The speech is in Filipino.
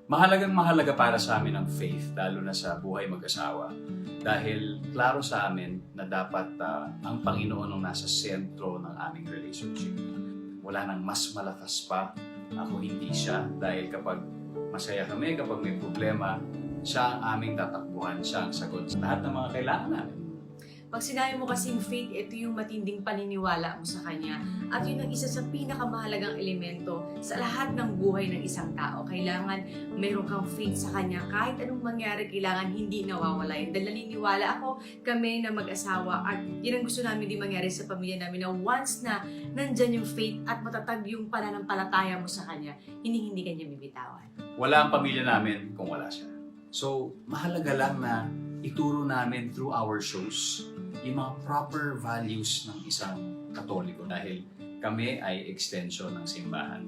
Mahalagang mahalaga para sa amin ang faith, lalo na sa buhay mag-asawa. Dahil klaro sa amin na dapat ang Panginoon ang nasa sentro ng aming relationship. Wala nang mas malakas pa, ako hindi siya. Dahil kapag masaya kami, kapag may problema, siya ang aming tatakbuhan, siya ang sagot sa lahat ng mga kailangan namin. Pag sinabi mo kasing faith, ito yung matinding paniniwala mo sa Kanya. At yun ang isa sa pinakamahalagang elemento sa lahat ng buhay ng isang tao. Kailangan meron kang faith sa Kanya. Kahit anong mangyari, kailangan hindi nawawala yun. Dahil naniniwala ako, kami na mag-asawa, at yun ang gusto namin din mangyari sa pamilya namin, na once na nandyan yung faith at matatag yung pananampalataya mo sa Kanya, hindi Kanya bibitawan. Wala ang pamilya namin kung wala siya. So, mahalaga lang na ituro namin through our shows yung mga proper values ng isang Katoliko dahil kami ay extension ng simbahan.